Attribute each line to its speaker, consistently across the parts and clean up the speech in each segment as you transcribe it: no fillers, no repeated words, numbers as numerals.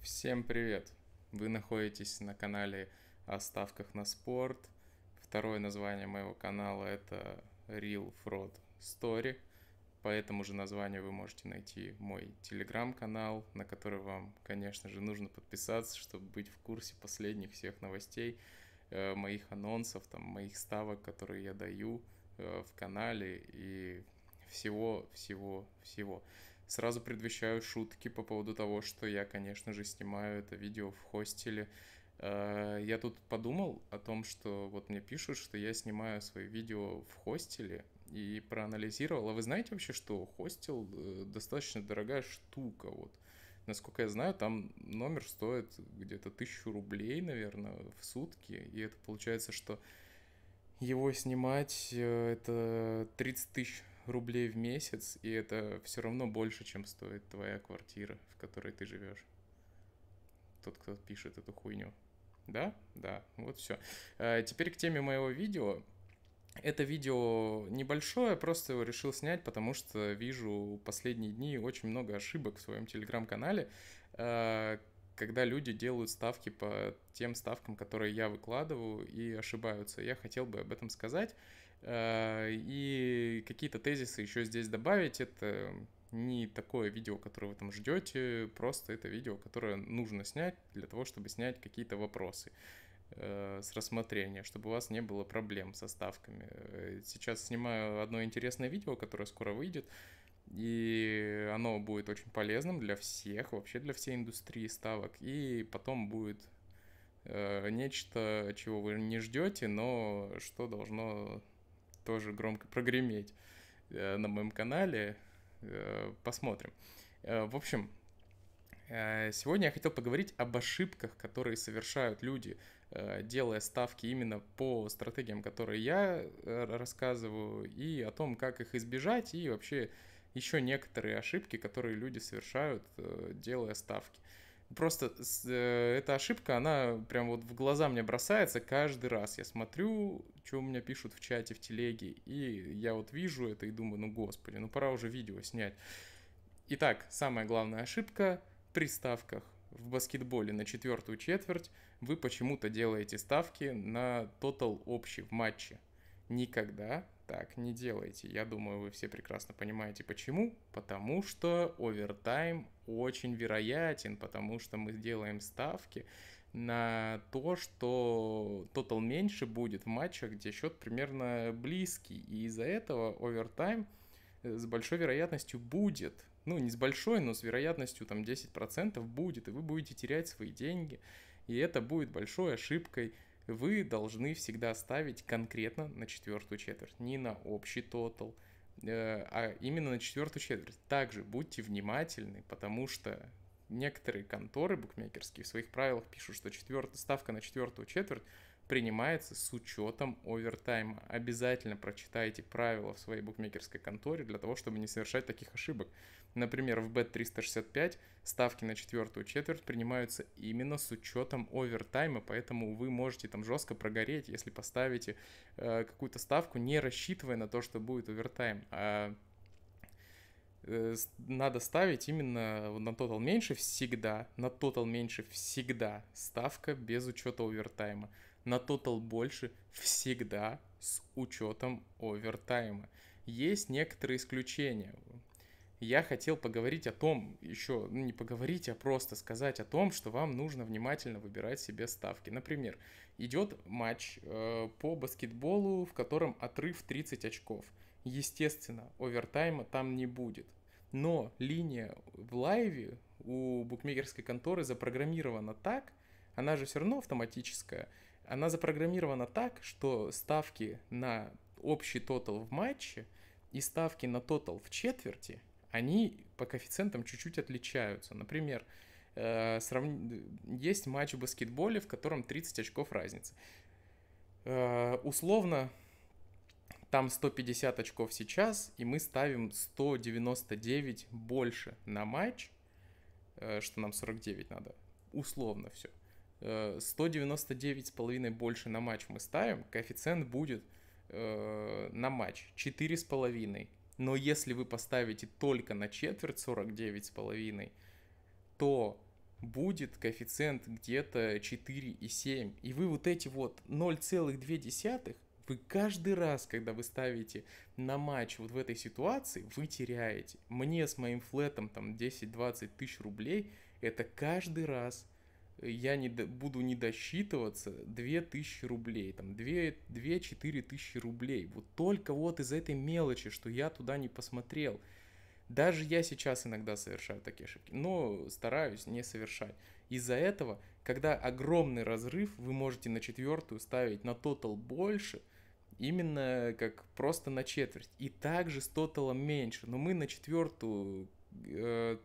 Speaker 1: Всем привет! Вы находитесь на канале о ставках на спорт. Второе название моего канала это Real Fraud Story. По этому же названию вы можете найти мой телеграм-канал, на который вам, конечно же, нужно подписаться, чтобы быть в курсе последних всех новостей, моих анонсов, моих ставок, которые я даю в канале и всего. Сразу предвещаю шутки по поводу того, что я, конечно же, снимаю это видео в хостеле. Я тут подумал о том, что вот мне пишут, что я снимаю свои видео в хостеле, и проанализировал. А вы знаете вообще, что хостел достаточно дорогая штука? Вот, насколько я знаю, там номер стоит где-то 1000 рублей, наверное, в сутки. И это получается, что его снимать это 30 тысяч рублей в месяц, и это все равно больше, чем стоит твоя квартира, в которой ты живешь. Тот, кто пишет эту хуйню. Да? Да, вот все. Теперь к теме моего видео. Это видео небольшое, просто его решил снять, потому что вижу последние дни очень много ошибок в своем телеграм-канале, когда люди делают ставки по тем ставкам, которые я выкладываю, и ошибаются. Я хотел бы об этом сказать и какие-то тезисы еще здесь добавить. Это не такое видео, которое вы там ждете, просто это видео, которое нужно снять для того, чтобы снять какие-то вопросы с рассмотрения, чтобы у вас не было проблем со ставками. Сейчас снимаю одно интересное видео, которое скоро выйдет, и оно будет очень полезным для всех, вообще для всей индустрии ставок, и потом будет нечто, чего вы не ждете, но что должно тоже громко прогреметь на моем канале. Посмотрим. В общем, сегодня я хотел поговорить об ошибках, которые совершают люди, делая ставки именно по стратегиям, которые я рассказываю, и о том, как их избежать, и вообще еще некоторые ошибки, которые люди совершают, делая ставки. Просто эта ошибка, она прям вот в глаза мне бросается каждый раз. Я смотрю, что у меня пишут в чате, в телеге, и я вот вижу это и думаю, ну господи, ну пора уже видео снять. Итак, самая главная ошибка при ставках в баскетболе на четвертую четверть. Вы почему-то делаете ставки на тотал общий в матче. Никогда так не делайте. Я думаю, вы все прекрасно понимаете почему. Потому что овертайм очень вероятен, потому что мы делаем ставки на то, что тотал меньше будет в матчах, где счет примерно близкий. И из-за этого овертайм с большой вероятностью будет. Ну, не с большой, но с вероятностью там 10% будет, и вы будете терять свои деньги. И это будет большой ошибкой. Вы должны всегда ставить конкретно на четвертую четверть, не на общий тотал, а именно на четвертую четверть. Также будьте внимательны, потому что некоторые конторы букмекерские в своих правилах пишут, что ставка на четвертую четверть принимается с учетом овертайма. Обязательно прочитайте правила в своей букмекерской конторе для того, чтобы не совершать таких ошибок. Например, в Bet365 ставки на четвертую четверть принимаются именно с учетом овертайма, поэтому вы можете там жестко прогореть, если поставите какую-то ставку, не рассчитывая на то, что будет овертайм. Надо ставить именно на тотал меньше всегда, на тотал меньше всегда ставка без учета овертайма, на тотал больше всегда с учетом овертайма. Есть некоторые исключения. Я хотел поговорить о том, еще, ну не поговорить, а просто сказать о том, что вам нужно внимательно выбирать себе ставки. Например, идет матч по баскетболу, в котором отрыв 30 очков. Естественно, овертайма там не будет. Но линия в лайве у букмекерской конторы запрограммирована так, она же все равно автоматическая, она запрограммирована так, что ставки на общий тотал в матче и ставки на тотал в четверти, они по коэффициентам чуть-чуть отличаются. Например, есть матч в баскетболе, в котором 30 очков разницы. Условно, там 150 очков сейчас, и мы ставим 199 больше на матч, что нам 49 надо, условно все. 199,5 больше на матч мы ставим, коэффициент будет на матч 4,5. Но если вы поставите только на четверть 49,5, то будет коэффициент где-то 4,7. И вы вот эти вот 0,2, вы каждый раз, когда вы ставите на матч вот в этой ситуации, вы теряете. Мне с моим флетом там 10-20 тысяч рублей, это каждый раз я буду не досчитываться 2000 рублей, там 2-4 тысячи рублей. Вот только вот из этой мелочи, что я туда не посмотрел. Даже я сейчас иногда совершаю такие ошибки, но стараюсь не совершать. Из-за этого, когда огромный разрыв, вы можете на четвертую ставить на тотал больше, именно как просто на четверть. И также с тоталом меньше. Но мы на четвертую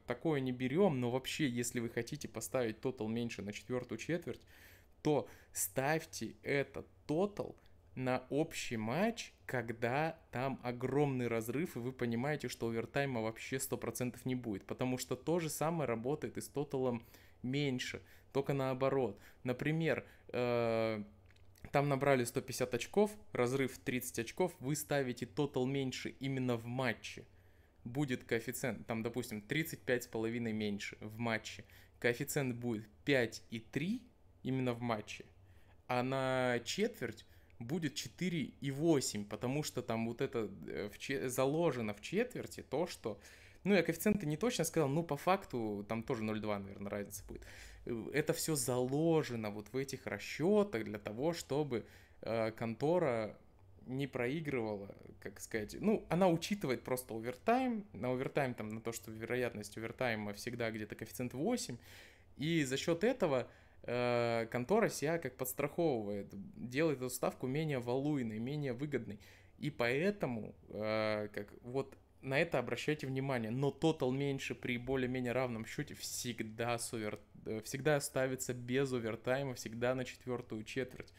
Speaker 1: такое не берем, но вообще, если вы хотите поставить тотал меньше на четвертую четверть, то ставьте этот тотал на общий матч, когда там огромный разрыв, и вы понимаете, что овертайма вообще 100% не будет. Потому что то же самое работает и с тоталом меньше, только наоборот. Например, там набрали 150 очков, разрыв 30 очков, вы ставите тотал меньше именно в матче. Будет коэффициент, там, допустим, 35,5 меньше в матче. Коэффициент будет 5,3 именно в матче, а на четверть будет 4,8, потому что там вот это заложено в четверти то, что... Ну, я коэффициенты не точно сказал, но по факту там тоже 0,2, наверное, разница будет. Это все заложено вот в этих расчетах для того, чтобы контора не проигрывала, как сказать, ну, она учитывает просто овертайм, на овертайм там, на то, что вероятность овертайма всегда где-то коэффициент 8, и за счет этого контора себя как подстраховывает, делает эту ставку менее валуйной, менее выгодной. И поэтому как вот на это обращайте внимание. Но тотал меньше при более-менее равном счете всегда ставится без овертайма, всегда на четвертую четверть.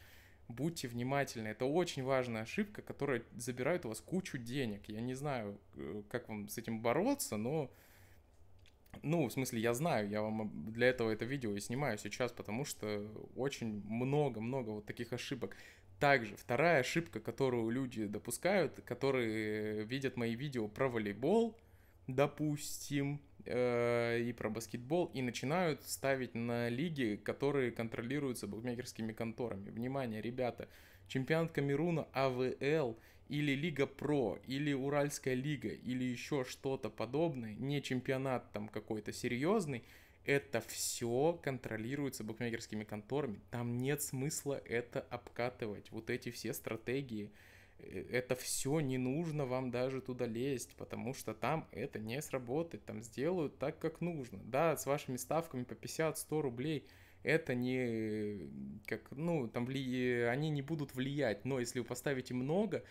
Speaker 1: Будьте внимательны. Это очень важная ошибка, которая забирает у вас кучу денег. Я не знаю, как вам с этим бороться, но... Ну, в смысле, я знаю, я вам для этого это видео и снимаю сейчас, потому что очень много-много вот таких ошибок. Также вторая ошибка, которую люди допускают, которые видят мои видео про волейбол, допустим, и про баскетбол, и начинают ставить на лиги, которые контролируются букмекерскими конторами. Внимание, ребята, чемпионат Камеруна АВЛ или Лига Про, или Уральская лига, или еще что-то подобное, не чемпионат там какой-то серьезный, это все контролируется букмекерскими конторами. Там нет смысла это обкатывать. Вот эти все стратегии, это все не нужно вам даже туда лезть, потому что там это не сработает, там сделают так, как нужно. Да, с вашими ставками по 50-100 рублей это не как, ну, там они не будут влиять, но если вы поставите много,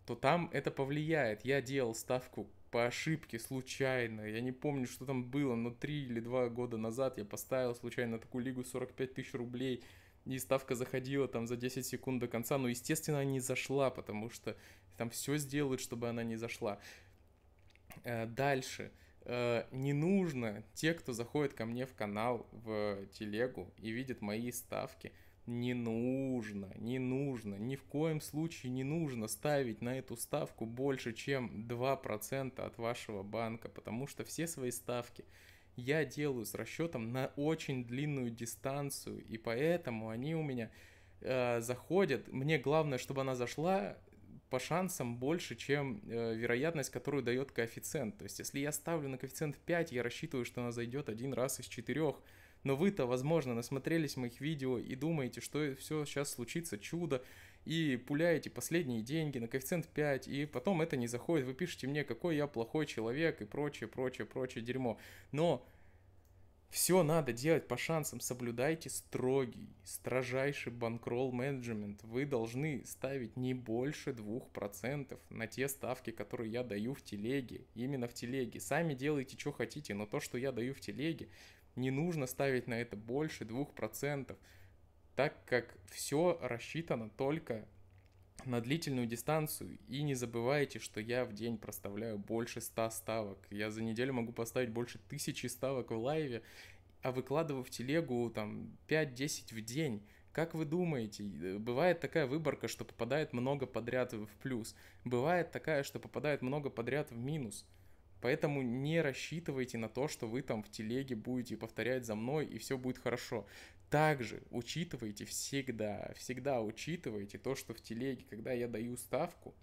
Speaker 1: то там это повлияет. Я делал ставку по ошибке случайно, я не помню, что там было, но 3 или 2 года назад я поставил случайно такую лигу 45 тысяч рублей, и ставка заходила там за 10 секунд до конца, но, естественно, она не зашла, потому что там все сделают, чтобы она не зашла. Дальше. Не нужно, те, кто заходит ко мне в канал, в телегу и видит мои ставки, не нужно, ни в коем случае не нужно ставить на эту ставку больше, чем 2% от вашего банка, потому что все свои ставки я делаю с расчетом на очень длинную дистанцию, и поэтому они у меня заходят. Мне главное, чтобы она зашла по шансам больше, чем вероятность, которую дает коэффициент. То есть, если я ставлю на коэффициент 5, я рассчитываю, что она зайдет один раз из 4. Но вы-то, возможно, насмотрелись моих видео и думаете, что все сейчас случится чудо, и пуляете последние деньги на коэффициент 5, и потом это не заходит. Вы пишете мне, какой я плохой человек и прочее, прочее, прочее дерьмо. Но все надо делать по шансам. Соблюдайте строжайший банкролл менеджмент. Вы должны ставить не больше 2% на те ставки, которые я даю в телеге. Именно в телеге. Сами делайте, что хотите, но то, что я даю в телеге, не нужно ставить на это больше 2%, так как все рассчитано только на длительную дистанцию. И не забывайте, что я в день проставляю больше 100 ставок. Я за неделю могу поставить больше 1000 ставок в лайве, а выкладываю в телегу там 5-10 в день. Как вы думаете, бывает такая выборка, что попадает много подряд в плюс, бывает такая, что попадает много подряд в минус. Поэтому не рассчитывайте на то, что вы там в телеге будете повторять за мной и все будет хорошо. Также учитывайте всегда учитывайте то, что в телеге, когда я даю ставку,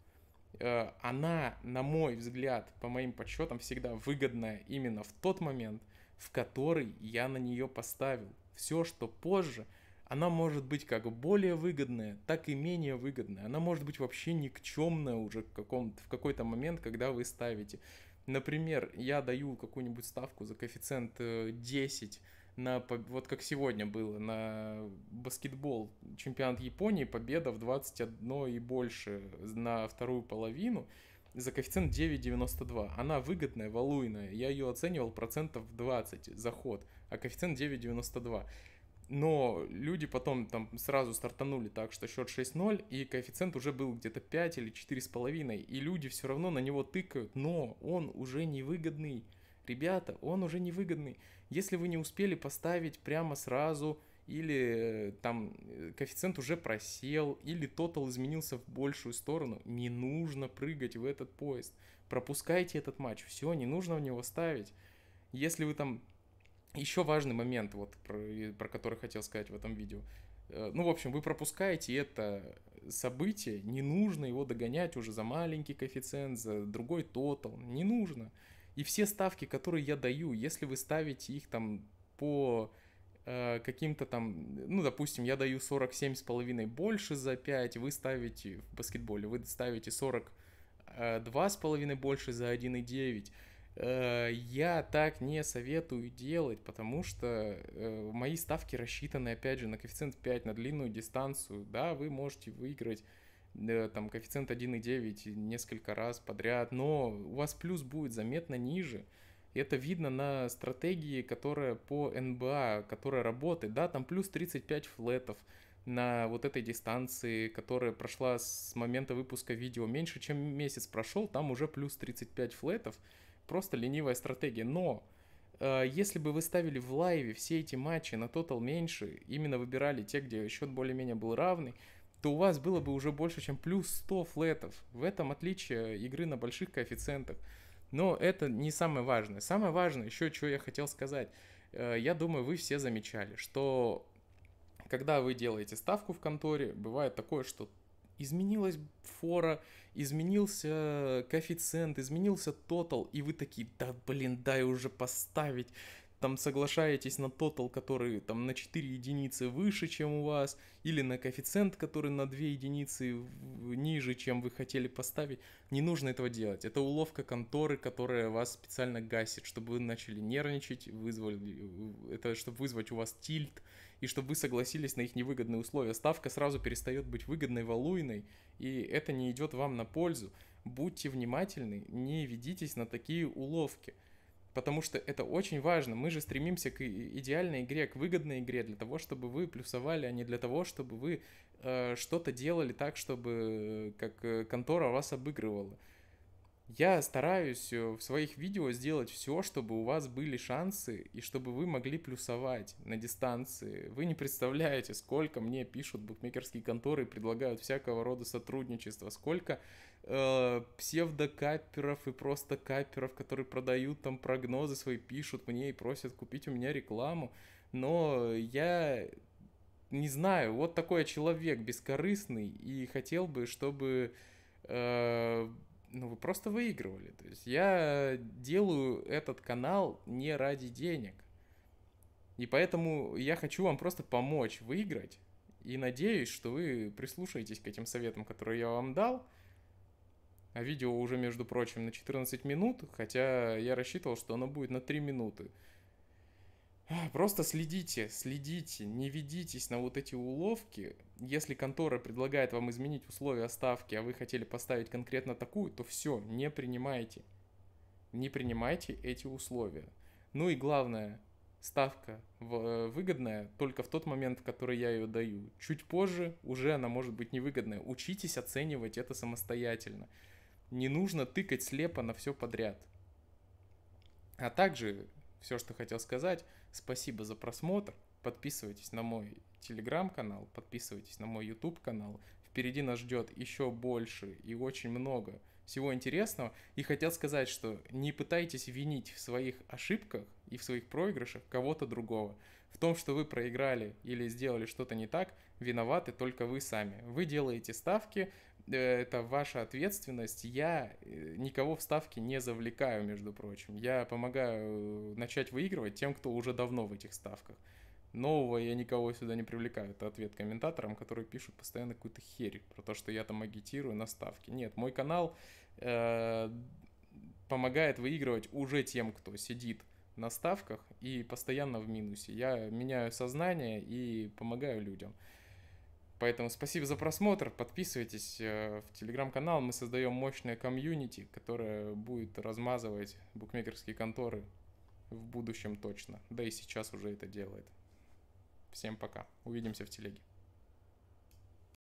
Speaker 1: она, на мой взгляд, по моим подсчетам, всегда выгодная именно в тот момент, в который я на нее поставил. Все, что позже, она может быть как более выгодная, так и менее выгодная. Она может быть вообще никчемная уже в какой-то момент, когда вы ставите. Например, я даю какую-нибудь ставку за коэффициент 10 вот как сегодня было, на баскетбол, чемпионат Японии, победа в 21 и больше на вторую половину за коэффициент 9,92. Она выгодная, валуйная. Я ее оценивал процентов 20 за ход, а коэффициент 9,92. Но люди потом там сразу стартанули так, что счет 6-0, и коэффициент уже был где-то 5 или 4,5. И люди все равно на него тыкают, но он уже невыгодный. Ребята, он уже невыгодный. Если вы не успели поставить прямо сразу, или там коэффициент уже просел, или тотал изменился в большую сторону, не нужно прыгать в этот поезд. Пропускайте этот матч, все, не нужно в него ставить. Если вы там... Еще важный момент, вот про который хотел сказать в этом видео. Ну, в общем, вы пропускаете это событие, не нужно его догонять уже за маленький коэффициент, за другой тотал, не нужно. И все ставки, которые я даю, если вы ставите их там по каким-то там, ну, допустим, я даю 47,5 больше за 5, вы ставите в баскетболе, вы ставите 42,5 больше за 1,9. Я так не советую делать, потому что мои ставки рассчитаны, опять же, на коэффициент 5, на длинную дистанцию. Да, вы можете выиграть там коэффициент 1,9 несколько раз подряд, но у вас плюс будет заметно ниже. И это видно на стратегии, которая по НБА, которая работает. Да, там плюс 35 флетов на вот этой дистанции, которая прошла с момента выпуска видео. Меньше чем месяц прошел, там уже плюс 35 флетов. Просто ленивая стратегия. Но если бы вы ставили в лайве все эти матчи на тотал меньше, именно выбирали те, где счет более-менее был равный, то у вас было бы уже больше, чем плюс 100 флетов. В этом отличие игры на больших коэффициентах. Но это не самое важное. Самое важное, еще что я хотел сказать. Я думаю, вы все замечали, что когда вы делаете ставку в конторе, бывает такое, что изменилась фора, изменился коэффициент, изменился тотал, и вы такие, да блин, дай уже поставить. Там соглашаетесь на тотал, который там на 4 единицы выше, чем у вас, или на коэффициент, который на 2 единицы ниже, чем вы хотели поставить. Не нужно этого делать. Это уловка конторы, которая вас специально гасит, чтобы вы начали нервничать, это чтобы вызвать у вас тильт, и чтобы вы согласились на их невыгодные условия. Ставка сразу перестает быть выгодной, валуйной, и это не идет вам на пользу. Будьте внимательны, не ведитесь на такие уловки. Потому что это очень важно. Мы же стремимся к идеальной игре, к выгодной игре, для того, чтобы вы плюсовали, а не для того, чтобы вы что-то делали так, чтобы как контора вас обыгрывала. Я стараюсь в своих видео сделать все, чтобы у вас были шансы и чтобы вы могли плюсовать на дистанции. Вы не представляете, сколько мне пишут букмекерские конторы и предлагают всякого рода сотрудничество, сколько псевдокаперов и просто каперов, которые продают там прогнозы свои, пишут мне и просят купить у меня рекламу. Но я не знаю, вот такой человек бескорыстный и хотел бы, чтобы ну, вы просто выигрывали. То есть я делаю этот канал не ради денег. И поэтому я хочу вам просто помочь выиграть. И надеюсь, что вы прислушаетесь к этим советам, которые я вам дал. А видео уже, между прочим, на 14 минут, хотя я рассчитывал, что оно будет на 3 минуты. Просто следите, не ведитесь на вот эти уловки. Если контора предлагает вам изменить условия ставки, а вы хотели поставить конкретно такую, то все, не принимайте. Не принимайте эти условия. Ну и главное, ставка выгодная только в тот момент, в который я ее даю. Чуть позже уже она может быть невыгодная. Учитесь оценивать это самостоятельно. Не нужно тыкать слепо на все подряд. А также, все, что хотел сказать, спасибо за просмотр. Подписывайтесь на мой телеграм-канал, подписывайтесь на мой YouTube канал. Впереди нас ждет еще больше и очень много всего интересного. И хотел сказать, что не пытайтесь винить в своих ошибках и в своих проигрышах кого-то другого. В том, что вы проиграли или сделали что-то не так, виноваты только вы сами. Вы делаете ставки, это ваша ответственность. Я никого в ставки не завлекаю, между прочим. Я помогаю начать выигрывать тем, кто уже давно в этих ставках. Нового я никого сюда не привлекаю. Это ответ комментаторам, которые пишут постоянно какую-то херь про то, что я там агитирую на ставки. Нет, мой канал помогает выигрывать уже тем, кто сидит на ставках и постоянно в минусе. Я меняю сознание и помогаю людям. Поэтому спасибо за просмотр, подписывайтесь в телеграм-канал, мы создаем мощное комьюнити, которое будет размазывать букмекерские конторы в будущем точно, да и сейчас уже это делает. Всем пока, увидимся в телеге.